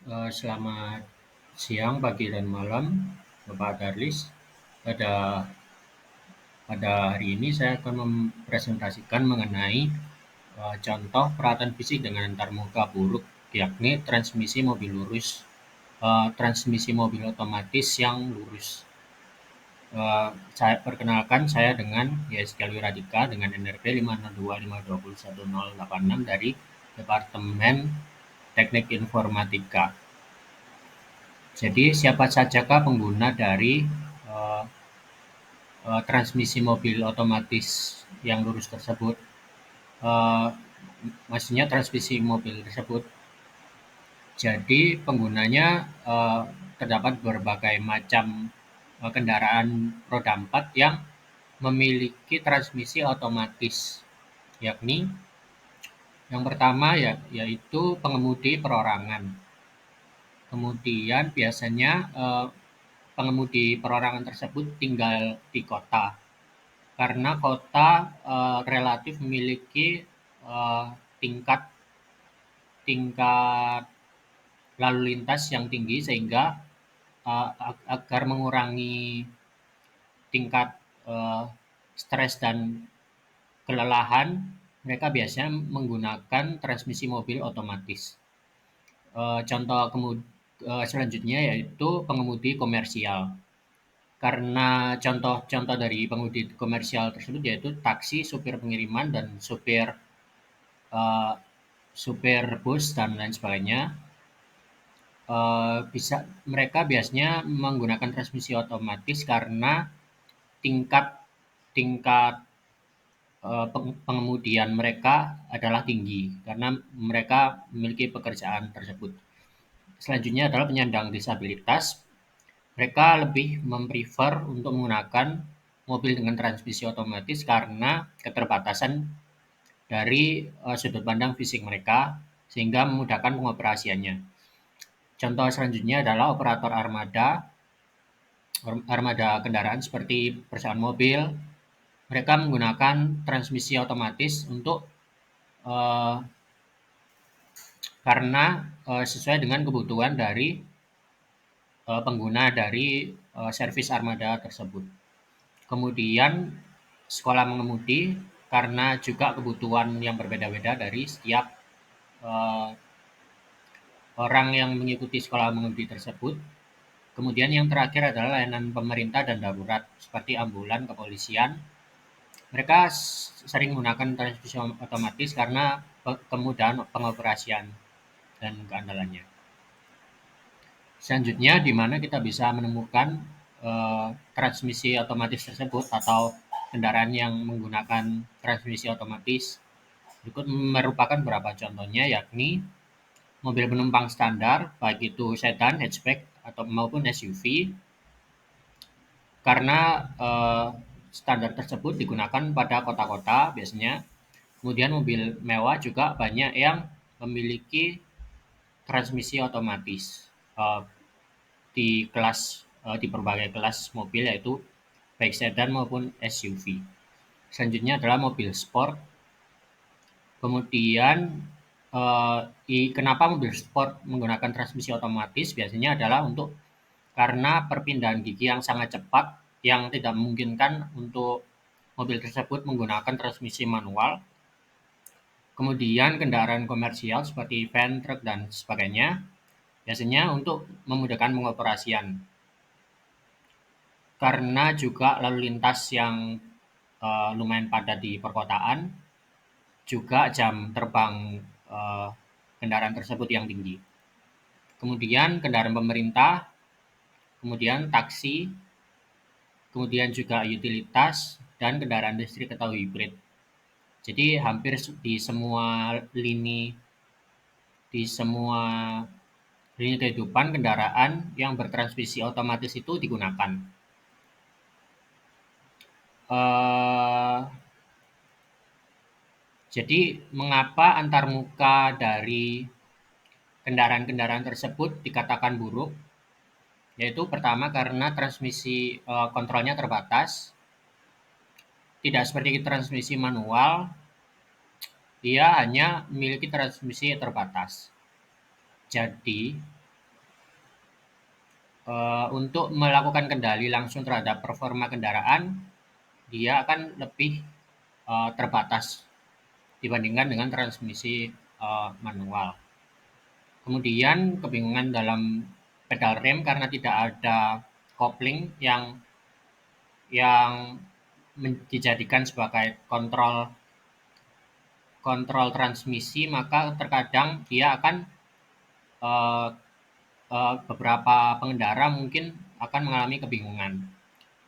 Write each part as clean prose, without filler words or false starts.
Selamat siang, pagi, dan malam, Bapak Darlis. Pada pada hari ini saya akan mempresentasikan mengenai contoh peralatan fisik dengan antarmuka buruk, yakni transmisi mobil otomatis yang lurus. Saya perkenalkan, saya dengan YSK Radika dengan NRP 502521086 dari Departemen Teknik Informatika. Jadi siapa sajakah pengguna dari uh, transmisi mobil otomatis yang lurus tersebut? Uh, Maksudnya transmisi mobil tersebut. Jadi penggunanya terdapat berbagai macam kendaraan roda 4 yang memiliki transmisi otomatis, yakni yang pertama yaitu pengemudi perorangan. Kemudian biasanya pengemudi perorangan tersebut tinggal di kota, karena kota relatif memiliki eh, tingkat tingkat lalu lintas yang tinggi, sehingga agar mengurangi tingkat eh, stres dan kelelahan, mereka biasanya menggunakan transmisi mobil otomatis. Contoh selanjutnya yaitu pengemudi komersial. Karena contoh-contoh dari pengemudi komersial tersebut yaitu taksi, supir pengiriman, dan uh, supir bus dan lain sebagainya. Mereka biasanya menggunakan transmisi otomatis karena tingkat tingkat pengemudian mereka adalah tinggi karena mereka memiliki pekerjaan tersebut. Selanjutnya adalah penyandang disabilitas. Mereka lebih memprefer untuk menggunakan mobil dengan transmisi otomatis karena keterbatasan dari sudut pandang fisik mereka, sehingga memudahkan pengoperasiannya. Contoh selanjutnya adalah operator armada kendaraan seperti perusahaan mobil. Mereka menggunakan transmisi otomatis untuk uh, karena sesuai dengan kebutuhan dari pengguna dari servis armada tersebut. Kemudian sekolah mengemudi, karena juga kebutuhan yang berbeda-beda dari setiap uh, orang yang mengikuti sekolah mengemudi tersebut. Kemudian yang terakhir adalah layanan pemerintah dan darurat seperti ambulan, kepolisian. Mereka sering menggunakan transmisi otomatis karena kemudahan pengoperasian dan keandalannya. Selanjutnya, di mana kita bisa menemukan transmisi otomatis tersebut atau kendaraan yang menggunakan transmisi otomatis. Berikut merupakan beberapa contohnya, yakni mobil penumpang standar, baik itu sedan, hatchback, atau maupun SUV, karena standar tersebut digunakan pada kota-kota biasanya. Kemudian mobil mewah juga banyak yang memiliki transmisi otomatis di berbagai kelas mobil, yaitu baik sedan maupun SUV. Selanjutnya adalah mobil sport. Kemudian kenapa mobil sport menggunakan transmisi otomatis biasanya adalah karena perpindahan gigi yang sangat cepat, yang tidak memungkinkan untuk mobil tersebut menggunakan transmisi manual. Kemudian kendaraan komersial seperti van, truk, dan sebagainya biasanya untuk memudahkan pengoperasian. Karena juga lalu lintas yang lumayan padat di perkotaan, juga jam terbang kendaraan tersebut yang tinggi. Kemudian kendaraan pemerintah, kemudian taksi, kemudian juga utilitas, dan kendaraan listrik atau hibrid. Jadi hampir di semua lini kehidupan, kendaraan yang bertransmisi otomatis itu digunakan. Jadi mengapa antarmuka dari kendaraan-kendaraan tersebut dikatakan buruk? Yaitu pertama karena transmisi kontrolnya terbatas, tidak seperti transmisi manual, dia hanya memiliki transmisi terbatas. Jadi untuk melakukan kendali langsung terhadap performa kendaraan, dia akan lebih terbatas dibandingkan dengan transmisi manual. Kemudian kebingungan dalam pedal rem karena tidak ada kopling yang dijadikan sebagai kontrol kontrol transmisi, maka terkadang dia akan eh, beberapa pengendara mungkin akan mengalami kebingungan,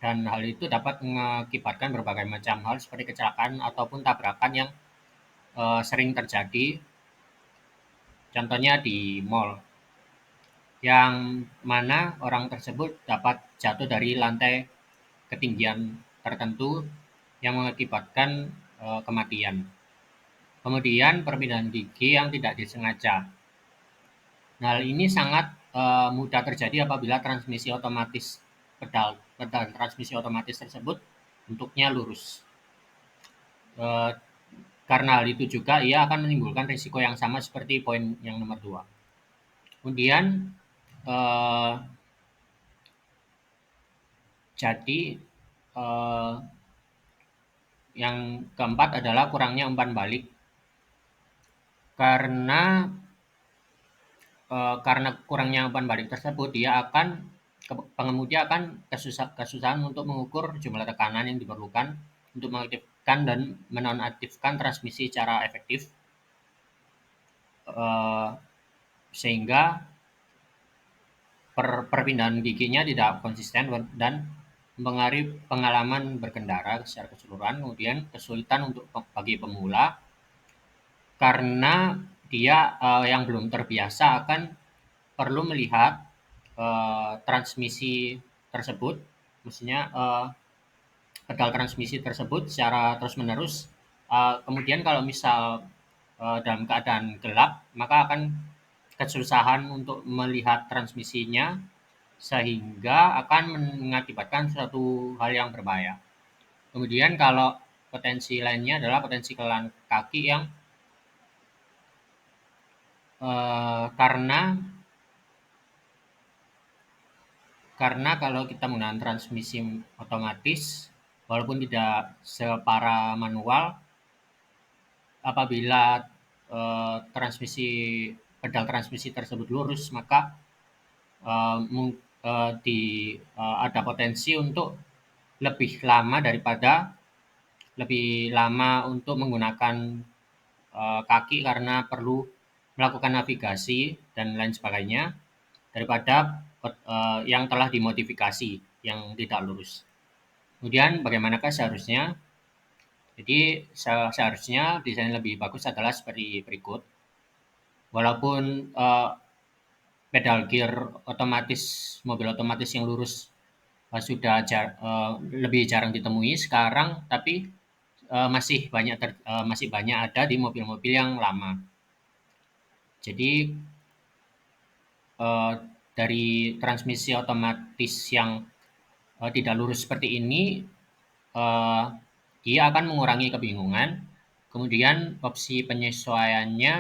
dan hal itu dapat mengakibatkan berbagai macam hal seperti kecelakaan ataupun tabrakan yang sering terjadi, contohnya di mall, yang mana orang tersebut dapat jatuh dari lantai ketinggian tertentu yang mengakibatkan kematian. Kemudian perpindahan gigi yang tidak disengaja. Nah, hal ini sangat mudah terjadi apabila transmisi otomatis pedal transmisi otomatis tersebut bentuknya lurus. Eh, karena hal itu juga ia akan menimbulkan risiko yang sama seperti poin yang nomor 2. Kemudian eh, jadi eh, yang keempat adalah kurangnya umpan balik, karena karena kurangnya umpan balik tersebut dia akan pengemudi akan kesusahan untuk mengukur jumlah tekanan yang diperlukan untuk mengaktifkan dan menonaktifkan transmisi secara efektif, eh, sehingga perpindahan giginya tidak konsisten dan mempengaruhi pengalaman berkendara secara keseluruhan. Kemudian kesulitan untuk bagi pemula karena dia yang belum terbiasa akan perlu melihat transmisi tersebut, maksudnya pedal transmisi tersebut secara terus-menerus. Kemudian kalau misal dalam keadaan gelap, maka akan kesusahan untuk melihat transmisinya, sehingga akan mengakibatkan suatu hal yang berbahaya. Kemudian kalau potensi lainnya adalah potensi kelelahan kaki yang karena Karena kalau kita menggunakan transmisi otomatis, walaupun tidak separah manual, apabila transmisi pedal transmisi tersebut lurus, maka ada potensi untuk lebih lama untuk menggunakan kaki karena perlu melakukan navigasi dan lain sebagainya, daripada yang telah dimodifikasi yang tidak lurus. Kemudian bagaimanakah seharusnya? Jadi seharusnya desain lebih bagus adalah seperti berikut. Walaupun pedal gear otomatis, mobil otomatis yang lurus sudah lebih jarang ditemui sekarang, tapi masih banyak ada di mobil-mobil yang lama. Jadi dari transmisi otomatis yang tidak lurus seperti ini, dia akan mengurangi kebingungan. Kemudian opsi penyesuaiannya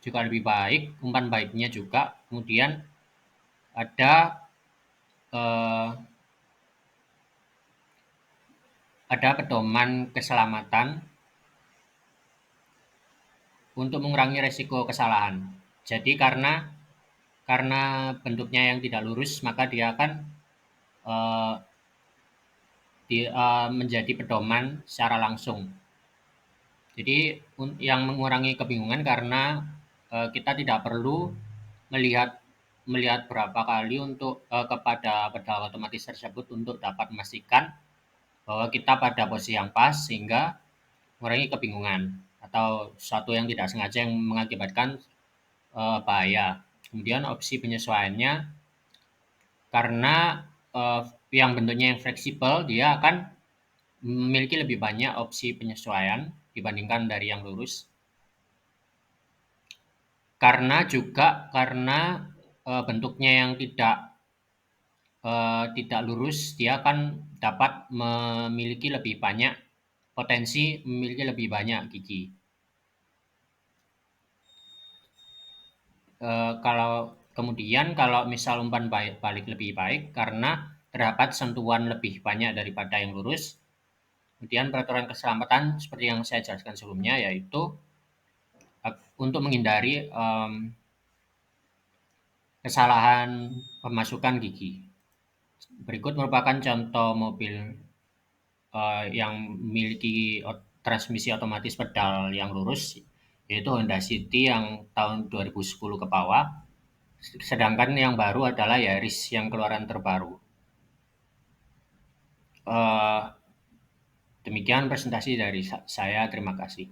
juga lebih baik, umpan baiknya juga. Kemudian ada eh, ada pedoman keselamatan untuk mengurangi resiko kesalahan. Jadi karena bentuknya yang tidak lurus, maka dia akan eh, menjadi pedoman secara langsung. Jadi yang mengurangi kebingungan karena kita tidak perlu melihat melihat berapa kali untuk kepada pedal otomatis tersebut untuk dapat memastikan bahwa kita pada posisi yang pas, sehingga mengurangi kebingungan atau sesuatu yang tidak sengaja yang mengakibatkan bahaya. Kemudian opsi penyesuaiannya, karena yang bentuknya yang fleksibel, dia akan memiliki lebih banyak opsi penyesuaian dibandingkan dari yang lurus. Karena bentuknya yang tidak lurus, dia akan dapat memiliki lebih banyak gigi. Kalau Kemudian kalau misal umpan balik lebih baik karena terdapat sentuhan lebih banyak daripada yang lurus. Kemudian peraturan keselamatan seperti yang saya jelaskan sebelumnya, yaitu untuk menghindari kesalahan pemasukan gigi. Berikut merupakan contoh mobil yang memiliki transmisi otomatis pedal yang lurus, yaitu Honda City yang tahun 2010 ke bawah. Sedangkan yang baru adalah Yaris yang keluaran terbaru. Demikian presentasi dari saya. Terima kasih.